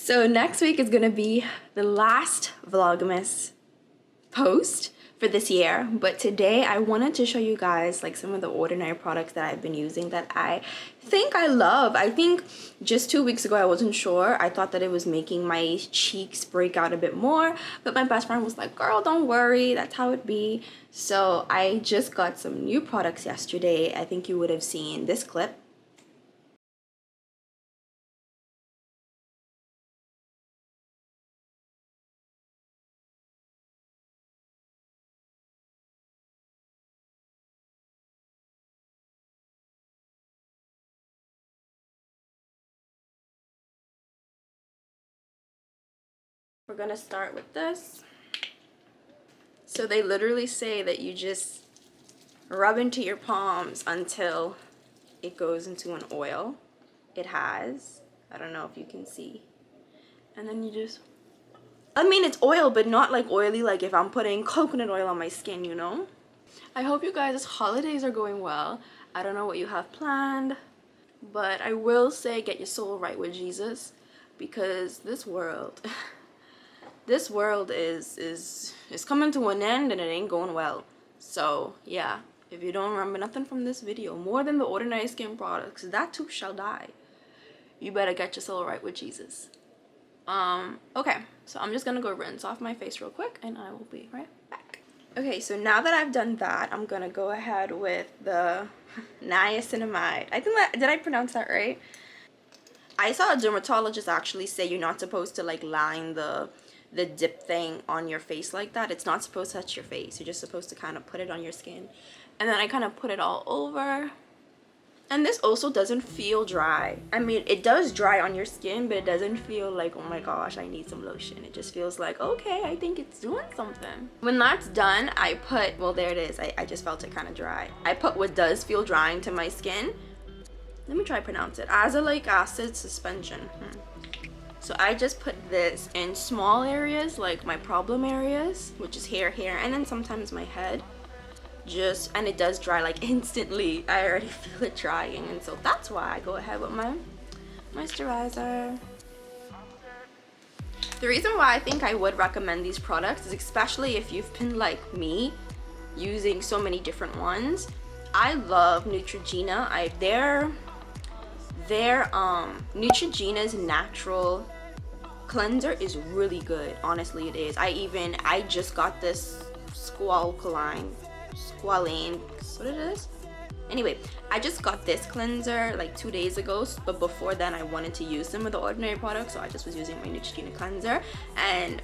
So next week is gonna be the last Vlogmas post for this year, but today I wanted to show you guys like some of the ordinary products that I've been using that I think I love. I think just 2 weeks ago I wasn't sure. I thought that it was making my cheeks break out a bit more, but my best friend was like, girl, don't worry, that's how it be. So I just got some new products yesterday. I think you would have seen this clip. We're gonna start with this. So they literally say that you just rub into your palms until it goes into an oil. It has, I don't know if you can see. And then you just, I mean it's oil, but not like oily like if I'm putting coconut oil on my skin, you know? I hope you guys' holidays are going well. I don't know what you have planned, but I will say get your soul right with Jesus, because this world this world is coming to an end and it ain't going well. So yeah, if you don't remember nothing from this video more than the ordinary skin products, that too shall die, you better get your soul right with Jesus. Okay, so I'm just gonna go rinse off my face real quick and I will be right back. Okay, so now that I've done that, I'm gonna go ahead with the niacinamide. I think that, did I pronounce that right? I saw a dermatologist actually say you're not supposed to like line the dip thing on your face like that. It's not supposed to touch your face. You're just supposed to kind of put it on your skin. And then I kind of put it all over. And this also doesn't feel dry. I mean, it does dry on your skin, but it doesn't feel like, oh my gosh, I need some lotion. It just feels like, okay, I think it's doing something. When that's done, I put, well, there it is. I just felt it kind of dry. I put what does feel drying to my skin. Let me try to pronounce it. Azelaic acid suspension. So I just put this in small areas, like my problem areas, which is here, and then sometimes my head. And it does dry like instantly. I already feel it drying, and so that's why I go ahead with my moisturizer. The reason why I think I would recommend these products is especially if you've been like me, using so many different ones. I love Neutrogena. Their Neutrogena's natural cleanser is really good. Honestly, it is. I just got this squalane, what it is? Anyway, I just got this cleanser like 2 days ago, but before then I wanted to use some of the ordinary products, so I just was using my Neutrogena cleanser, and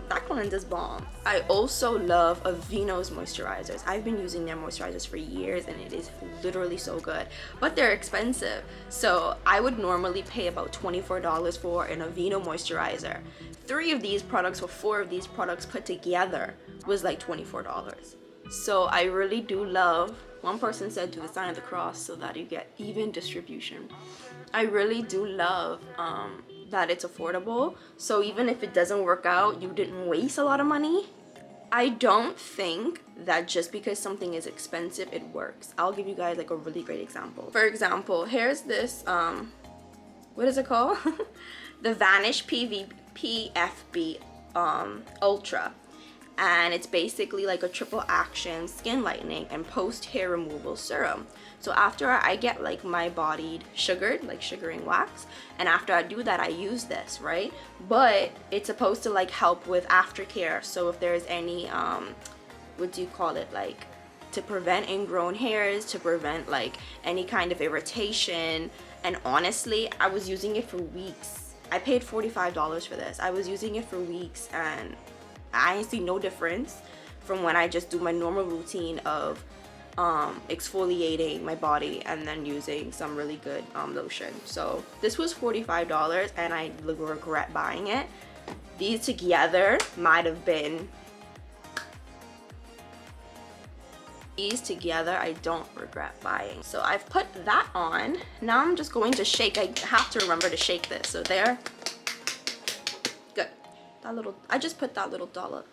that cleanser's bomb. I also love Aveeno's moisturizers. I've been using their moisturizers for years and it is literally so good, but they're expensive. So I would normally pay about $24 for an Aveeno moisturizer. 3 of these products or 4 of these products put together was like $24. So I really do love, one person said do the sign of the cross so that you get even distribution. I really do love that it's affordable, so even if it doesn't work out, you didn't waste a lot of money. I don't think that just because something is expensive it works. I'll give you guys like a really great example. For example, here's this what is it called? The Vanish PFB Ultra, and it's basically like a triple action skin lightening and post hair removal serum. So after I get like my body sugared, like sugaring wax, and after I do that I use this, right? But it's supposed to like help with aftercare. So if there's any what do you call it, like to prevent ingrown hairs, to prevent like any kind of irritation. And honestly, I was using it for weeks. I paid $45 for this. I was using it for weeks and I see no difference from when I just do my normal routine of exfoliating my body and then using some really good lotion. So this was $45 and I regret buying it. These together might have been, I don't regret buying. So I've put that on. Now I'm just going to shake. I have to remember to shake this. So there, good. That little, I just put that little dollop.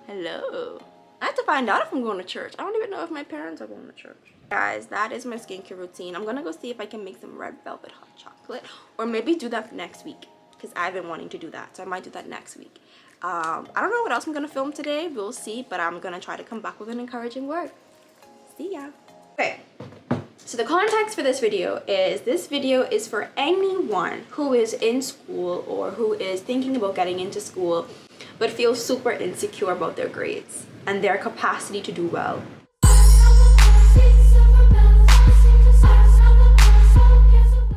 Hello. I have to find out if I'm going to church. I don't even know if my parents are going to church. Guys, that is my skincare routine. I'm gonna go see if I can make some red velvet hot chocolate, or maybe do that next week, because I've been wanting to do that, so I might do that next week. I don't know what else I'm gonna film today. We'll see, but I'm gonna try to come back with an encouraging word. See ya. Okay, so the context for this video is for anyone who is in school or who is thinking about getting into school but feels super insecure about their grades and their capacity to do well.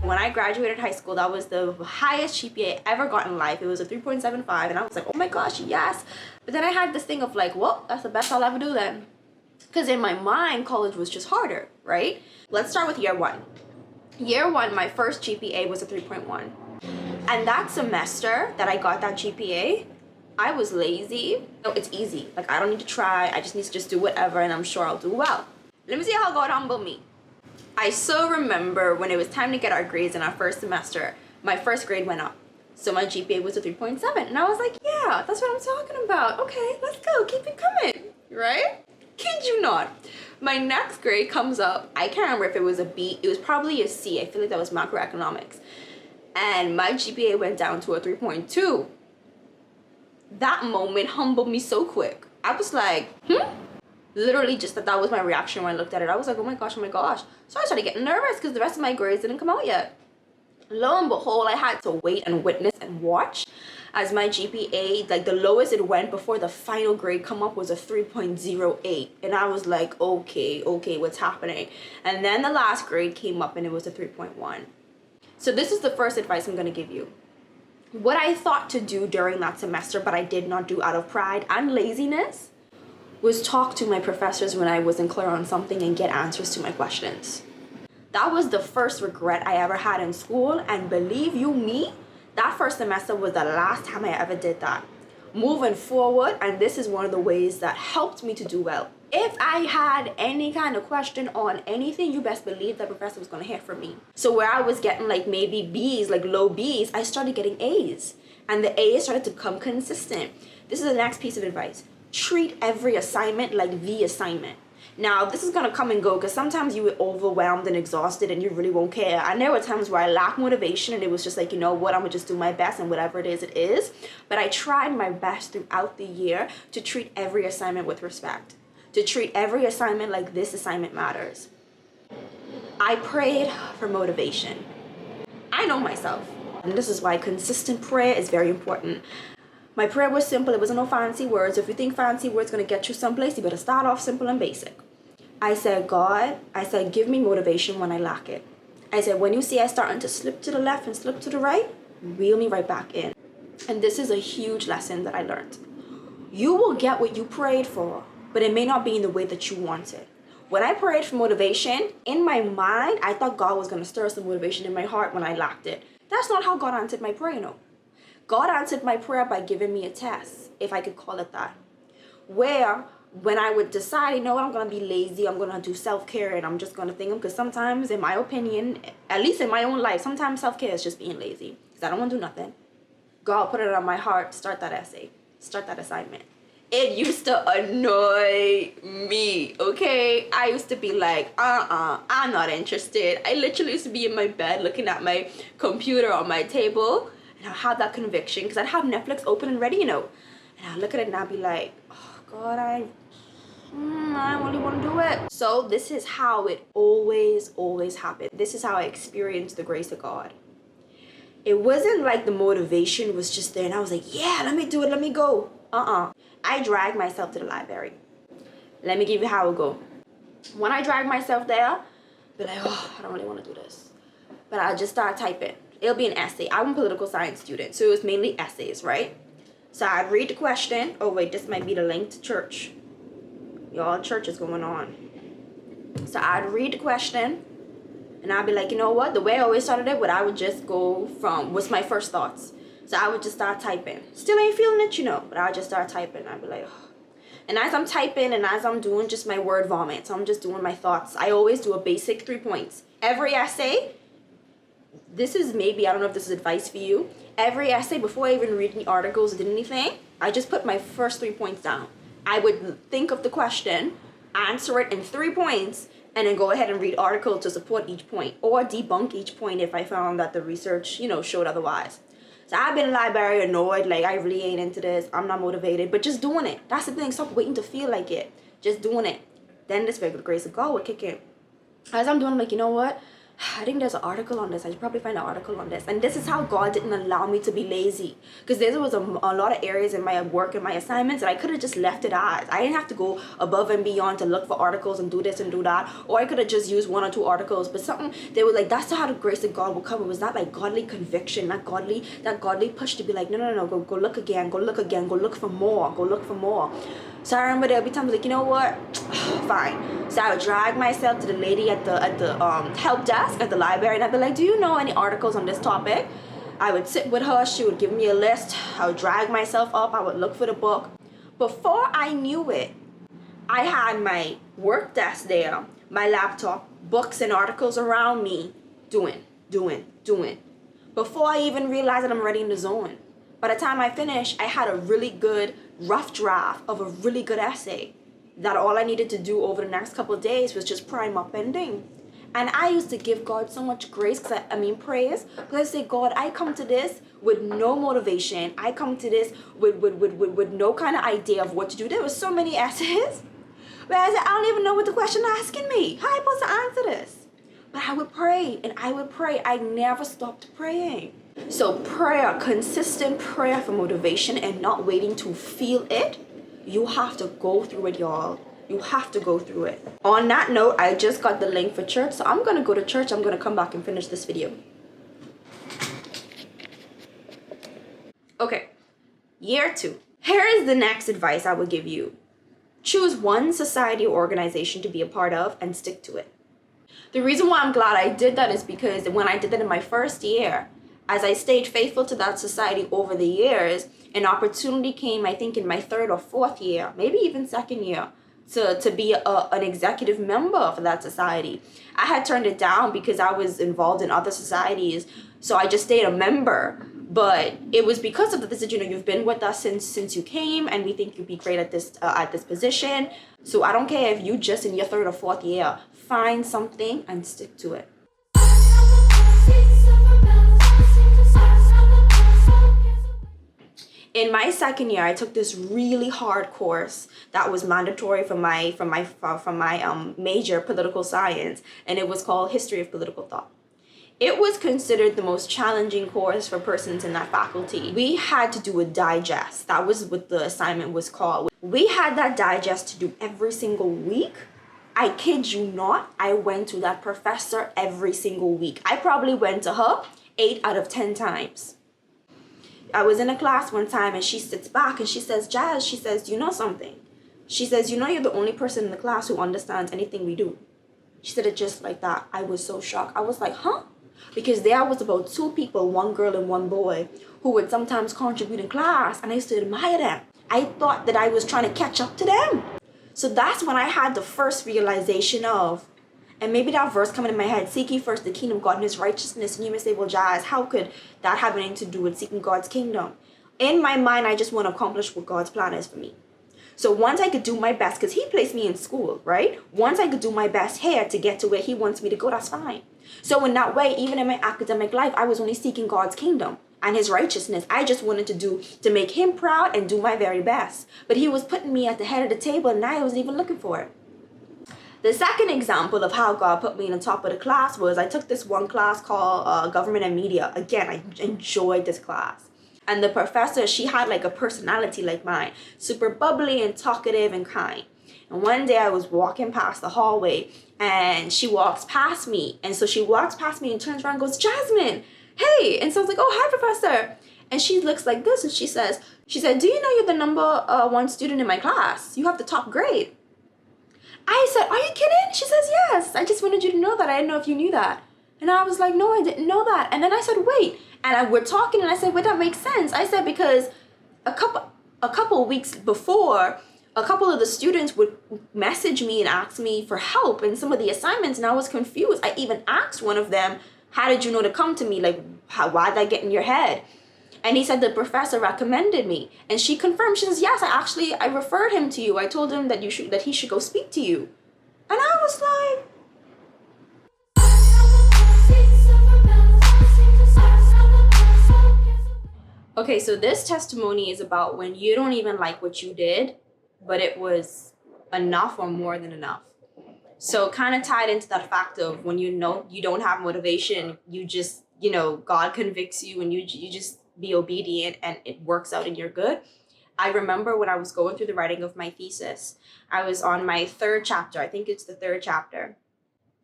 When I graduated high school, that was the highest GPA I ever got in life. It was a 3.75, and I was like, oh my gosh, yes. But then I had this thing of like, well, that's the best I'll ever do then. Because in my mind, college was just harder, right? Let's start with year one. Year one, my first GPA was a 3.1. And that semester that I got that GPA, I was lazy. No, it's easy. Like, I don't need to try. I just need to just do whatever, and I'm sure I'll do well. Let me see how God humbled me. I so remember when it was time to get our grades in our first semester, my first grade went up. So my GPA was a 3.7. And I was like, yeah, that's what I'm talking about. Okay, let's go. Keep it coming. Right? Kid you not. My next grade comes up. I can't remember if it was a B. It was probably a C. I feel like that was macroeconomics. And my GPA went down to a 3.2. That moment humbled me so quick. I was like, literally just that was my reaction when I looked at it. I was like, oh my gosh, oh my gosh. So I started getting nervous because the rest of my grades didn't come out yet. Lo and behold, I had to wait and witness and watch as my GPA, like the lowest it went before the final grade come up was a 3.08. And I was like, okay, what's happening? And then the last grade came up and it was a 3.1. So this is the first advice I'm going to give you. What I thought to do during that semester, but I did not do out of pride and laziness, was talk to my professors when I wasn't clear on something and get answers to my questions. That was the first regret I ever had in school, and believe you me, that first semester was the last time I ever did that. Moving forward, and this is one of the ways that helped me to do well. If I had any kind of question on anything, you best believe that professor was gonna hear from me. So where I was getting like maybe B's, like low B's, I started getting A's. And the A's started to become consistent. This is the next piece of advice. Treat every assignment like the assignment. Now, this is going to come and go because sometimes you were overwhelmed and exhausted and you really won't care. And there were times where I lacked motivation and it was just like, you know what, I'm going to just do my best and whatever it is, it is. But I tried my best throughout the year to treat every assignment with respect. To treat every assignment like this assignment matters. I prayed for motivation. I know myself. And this is why consistent prayer is very important. My prayer was simple. It wasn't no fancy words. If you think fancy words going to get you someplace, you better start off simple and basic. I said, God, give me motivation when I lack it. I said, when you see I starting to slip to the left and slip to the right, reel me right back in. And this is a huge lesson that I learned. You will get what you prayed for, but it may not be in the way that you want it. When I prayed for motivation, in my mind, I thought God was going to stir some motivation in my heart when I lacked it. That's not how God answered my prayer, no. God answered my prayer by giving me a test, if I could call it that. Where, when I would decide, you know what, I'm going to be lazy, I'm going to do self-care, and I'm just going to think, because sometimes, in my opinion, at least in my own life, sometimes self-care is just being lazy, because I don't want to do nothing. God put it on my heart, start that essay, start that assignment. It used to annoy me, okay? I used to be like, I'm not interested. I literally used to be in my bed looking at my computer on my table, and I had that conviction because I'd have Netflix open and ready, you know. And I'd look at it and I'd be like, oh, God, I really want to do it. So this is how it always happened. This is how I experienced the grace of God. It wasn't like the motivation was just there and I was like, yeah, let me do it, let me go. I dragged myself to the library. Let me give you how it go. When I drag myself there, I'll be like, oh, I don't really want to do this. But I'll just start typing. It'll be an essay. I'm a political science student, so it was mainly essays, right? So I'd read the question. Oh wait, this might be the link to church. Y'all, church is going on. So I'd read the question, and I'd be like, you know what? The way I always started it, I would just go from what's my first thoughts. So I would just start typing. Still ain't feeling it, you know, but I would just start typing. I'd be like, oh. And as I'm typing and as I'm doing just my word vomit, so I'm just doing my thoughts. I always do a basic 3 points. Every essay. This is maybe, I don't know if this is advice for you. Every essay, before I even read any articles or did anything, I just put my first 3 points down. I would think of the question, answer it in 3 points, and then go ahead and read articles to support each point or debunk each point if I found that the research, showed otherwise. So I've been in the library annoyed, like I really ain't into this, I'm not motivated, but just doing it. That's the thing, stop waiting to feel like it. Just doing it. Then this regular grace of God would kick in. As I'm doing, I'm like, you know what? I think there's an article on this. I should probably find an article on this. And this is how God didn't allow me to be lazy. Because there was a lot of areas in my work and my assignments that I could have just left it as. I didn't have to go above and beyond to look for articles and do this and do that. Or I could have just used 1 or 2 articles. But something, they were like, that's how the grace of God will come. It was not like godly conviction, that godly push to be like, no, go look again, go look again, go look for more, go look for more. So I remember there'll be times like, you know what? Fine. So I would drag myself to the lady at the help desk at the library, and I'd be like, do you know any articles on this topic? I would sit with her. She would give me a list. I would drag myself up. I would look for the book. Before I knew it, I had my work desk there, my laptop, books and articles around me, doing. Before I even realized that I'm ready in the zone. By the time I finished, I had a really good rough draft of a really good essay that all I needed to do over the next couple of days was just prime up and ding. And I used to give God so much grace, praise, because I say, God, I come to this with no motivation. I come to this with no kind of idea of what to do. There were so many essays where I said, I don't even know what the question asking me. How am I supposed to answer this? But I would pray and I would pray. I never stopped praying. So prayer, consistent prayer for motivation and not waiting to feel it. You have to go through it, y'all. You have to go through it. On that note, I just got the link for church. So I'm going to go to church. I'm going to come back and finish this video. Okay. Year 2. Here is the next advice I would give you. Choose one society or organization to be a part of and stick to it. The reason why I'm glad I did that is because when I did that in my first year, as I stayed faithful to that society over the years, an opportunity came, I think, in my 3rd or 4th year, maybe even 2nd year, to be an executive member for that society. I had turned it down because I was involved in other societies, so I just stayed a member. But it was because of this, you've been with us since you came, and we think you'd be great at this position. So I don't care if you just in your 3rd or 4th year, find something and stick to it. In my 2nd year, I took this really hard course that was mandatory for my major, political science, and it was called History of Political Thought. It was considered the most challenging course for persons in that faculty. We had to do a digest. That was what the assignment was called. We had that digest to do every single week. I kid you not, I went to that professor every single week. I probably went to her 8 out of 10 times. I was in a class one time and she sits back and she says, Jazz, she says, do you know something? She says, you know you're the only person in the class who understands anything we do. She said it just like that. I was so shocked. I was like, huh? Because there was about 2 people, 1 girl and 1 boy, who would sometimes contribute in class, and I used to admire them. I thought that I was trying to catch up to them. So that's when I had the first realization of, and maybe that verse coming in my head, seek ye first the kingdom of God and his righteousness. And you may say, well, Jazz, how could that have anything to do with seeking God's kingdom? In my mind, I just want to accomplish what God's plan is for me. So once I could do my best, because he placed me in school, right? Once I could do my best here to get to where he wants me to go, that's fine. So in that way, even in my academic life, I was only seeking God's kingdom and his righteousness. I just wanted to make him proud and do my very best. But he was putting me at the head of the table and I wasn't even looking for it. The second example of how God put me in the top of the class was I took this one class called Government and Media. Again, I enjoyed this class. And the professor, she had like a personality like mine, super bubbly and talkative and kind. And one day I was walking past the hallway and she walks past me. And so she walks past me and turns around and goes, Jasmine, hey. And so I was like, oh, hi, professor. And she looks like this and she said, do you know you're the number 1 student in my class? You have the top grade. I said, are you kidding? She says, yes. I just wanted you to know that. I didn't know if you knew that. And I was like, no, I didn't know that. And then I said, wait. And we're talking and I said, wait, that makes sense. I said, because a couple of weeks before, a couple of the students would message me and ask me for help in some of the assignments. And I was confused. I even asked one of them, how did you know to come to me? Like, why did I get in your head? And he said the professor recommended me. And she confirmed. She says, yes, I referred him to you. I told him that he should go speak to you. And I was like, okay, so this testimony is about when you don't even like what you did, but it was enough or more than enough. So kind of tied into that fact of when you know you don't have motivation, you just, God convicts you and you just be obedient and it works out and you're good. I remember when I was going through the writing of my thesis, I was on my 3rd chapter. I think it's the 3rd chapter.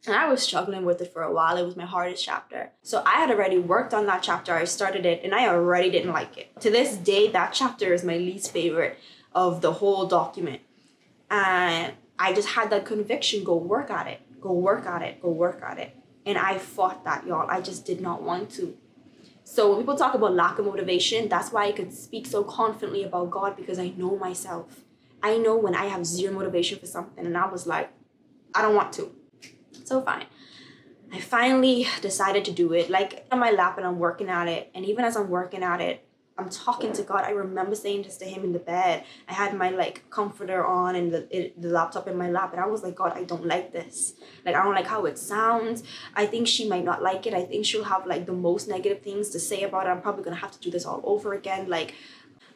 And I was struggling with it for a while. It was my hardest chapter. So I had already worked on that chapter. I started it and I already didn't like it. To this day, that chapter is my least favorite of the whole document. And I just had that conviction, go work at it. Go work at it. Go work at it. And I fought that, y'all. I just did not want to. So when people talk about lack of motivation, that's why I could speak so confidently about God, because I know myself. I know when I have zero motivation for something and I was like, I don't want to. So fine. I finally decided to do it, like on my lap, and I'm working at it. And even as I'm working at it, I'm talking to God. I remember saying this to him in the bed. I had my comforter on and the laptop in my lap. And I was like, God, I don't like this. I don't like how it sounds. I think she might not like it. I think she'll have the most negative things to say about it. I'm probably going to have to do this all over again. But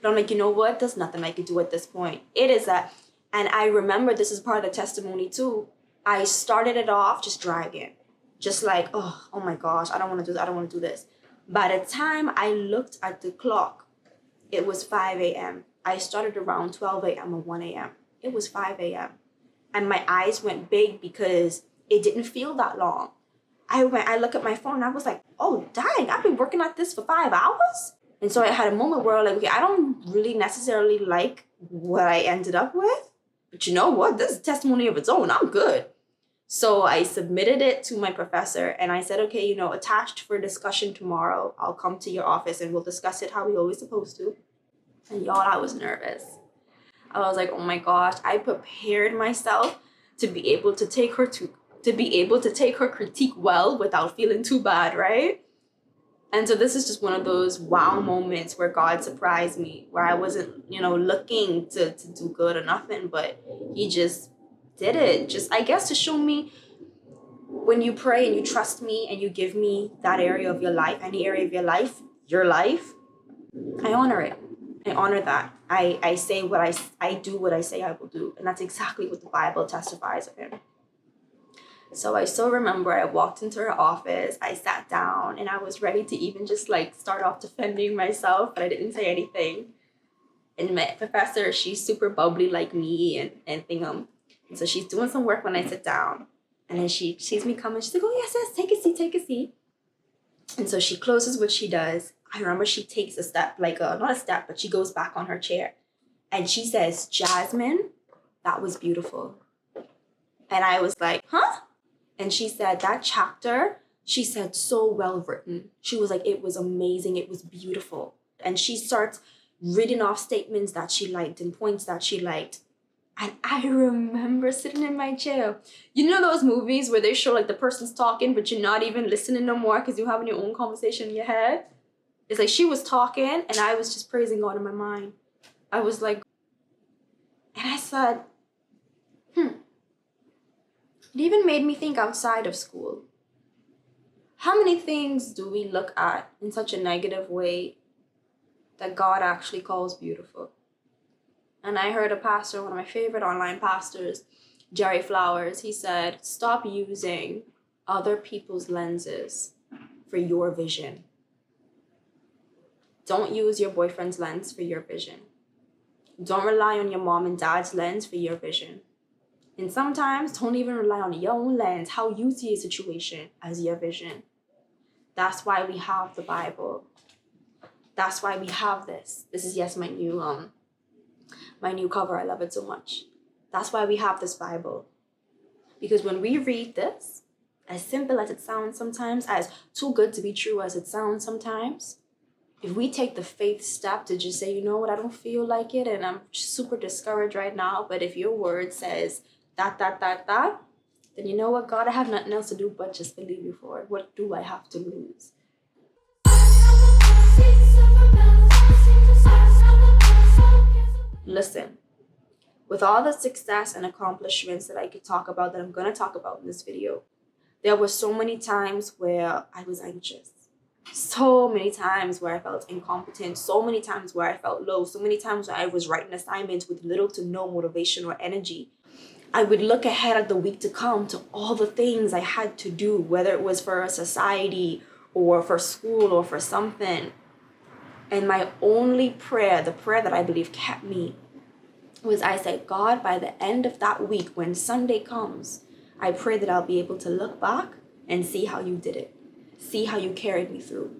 I'm like, you know what? There's nothing I can do at this point. It is that. And I remember this is part of the testimony too. I started it off just dragging. Just oh my gosh, I don't want to do this. I don't want to do this. By the time I looked at the clock, it was 5 a.m. I started around 12 a.m. or 1 a.m. It was 5 a.m. And my eyes went big because it didn't feel that long. I looked at my phone and I was like, oh, dang, I've been working at this for 5 hours? And so I had a moment where okay, I don't really necessarily like what I ended up with. But you know what? This is a testimony of its own. I'm good. So I submitted it to my professor and I said, okay, attached for discussion tomorrow. I'll come to your office and we'll discuss it how we always supposed to. And y'all, I was nervous. I was like, oh my gosh, I prepared myself to be able to take her critique well without feeling too bad, right? And so this is just one of those wow moments where God surprised me, where I wasn't, looking to do good or nothing, but he just did it, just I guess to show me when you pray and you trust me and you give me that area of your life, any area of your life, I honor it. I honor that. I say what I do what I say I will do. And that's exactly what the Bible testifies of him. So I still remember I walked into her office, I sat down and I was ready to even just start off defending myself, but I didn't say anything. And my professor, she's super bubbly like me and thingum. And so she's doing some work when I sit down. And then she sees me coming. She's like, oh, yes, take a seat. And so she closes what she does. I remember she takes a step, not a step, but she goes back on her chair. And she says, Jasmine, that was beautiful. And I was like, huh? And she said, that chapter, she said, so well written. She was like, it was amazing. It was beautiful. And she starts reading off statements that she liked and points that she liked. And I remember sitting in my chair. You know those movies where they show the person's talking, but you're not even listening no more because you're having your own conversation in your head? It's she was talking and I was just praising God in my mind. I was like, and I said, It even made me think outside of school. How many things do we look at in such a negative way that God actually calls beautiful? And I heard a pastor, one of my favorite online pastors, Jerry Flowers, he said, stop using other people's lenses for your vision. Don't use your boyfriend's lens for your vision. Don't rely on your mom and dad's lens for your vision. And sometimes don't even rely on your own lens, how you see a situation, as your vision. That's why we have the Bible. That's why we have this. This is, yes, my new cover. I love it so much. That's why we have this Bible. Because when we read this, as simple as it sounds sometimes, as too good to be true as it sounds sometimes, if we take the faith step to just say, you know what, I don't feel like it and I'm super discouraged right now, but if your word says that, then you know what, God, I have nothing else to do but just believe you for it. What do I have to lose? Listen, with all the success and accomplishments that I could talk about, that I'm going to talk about in this video, there were so many times where I was anxious. So many times where I felt incompetent. So many times where I felt low. So many times where I was writing assignments with little to no motivation or energy. I would look ahead at the week to come to all the things I had to do, whether it was for a society or for school or for something. And my only prayer, the prayer that I believe kept me, was I said, God, by the end of that week, when Sunday comes, I pray that I'll be able to look back and see how you did it. See how you carried me through.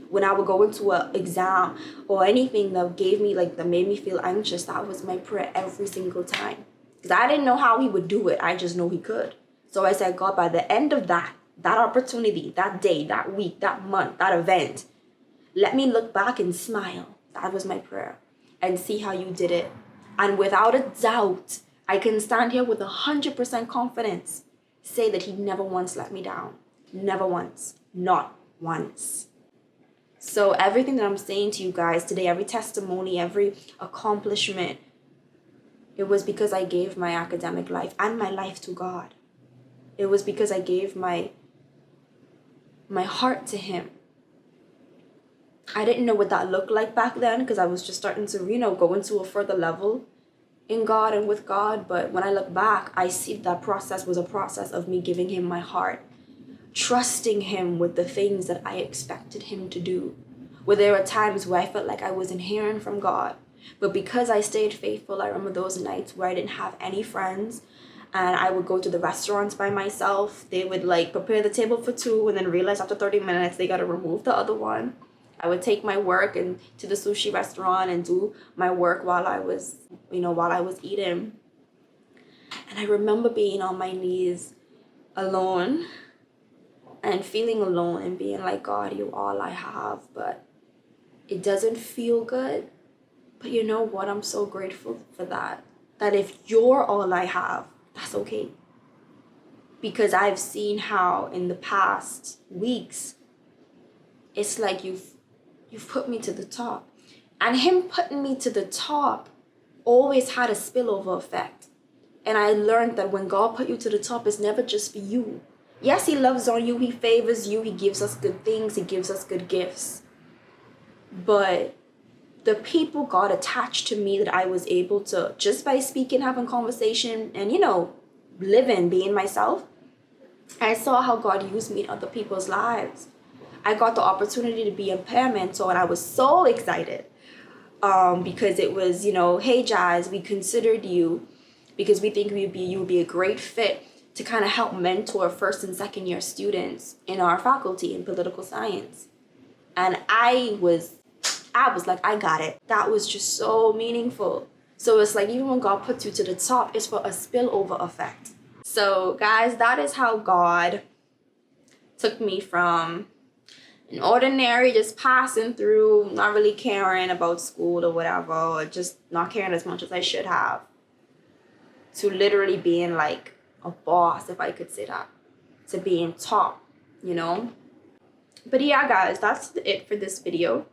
When I would go into an exam or anything that gave me, like, that made me feel anxious, that was my prayer every single time. Because I didn't know how he would do it. I just know he could. So I said, God, by the end of that opportunity, that day, that week, that month, that event, let me look back and smile. That was my prayer. And see how you did it. And without a doubt, I can stand here with 100% confidence, say that he never once let me down. Never once. Not once. So everything that I'm saying to you guys today, every testimony, every accomplishment, it was because I gave my academic life and my life to God. It was because I gave my heart to him. I didn't know what that looked like back then because I was just starting to, go into a further level in God and with God. But when I look back, I see that process was a process of me giving him my heart, trusting him with the things that I expected him to do. Where there were times where I felt like I wasn't hearing from God. But because I stayed faithful, I remember those nights where I didn't have any friends and I would go to the restaurants by myself. They would prepare the table for two and then realize after 30 minutes they got to remove the other one. I would take my work and to the sushi restaurant and do my work while I was eating. And I remember being on my knees alone and feeling alone and being like, God, you're all I have, but it doesn't feel good. But you know what? I'm so grateful for that. That if you're all I have, that's okay. Because I've seen how in the past weeks, it's like you've put me to the top. And him putting me to the top always had a spillover effect. And I learned that when God put you to the top, it's never just for you. Yes, he loves on you. He favors you. He gives us good things. He gives us good gifts. But the people God attached to me that I was able to, just by speaking, having conversation, and, living, being myself, I saw how God used me in other people's lives. I got the opportunity to be a peer mentor, and I was so excited because it was, hey, Jazz, we considered you because we think you would be a great fit to kind of help mentor first and second year students in our faculty in political science. And I was like, I got it. That was just so meaningful. So it's like, even when God puts you to the top, it's for a spillover effect. So guys, that is how God took me from an ordinary, just passing through, not really caring about school or whatever, or just not caring as much as I should have, to literally being like a boss, if I could say that, to being top, But yeah, guys, that's it for this video.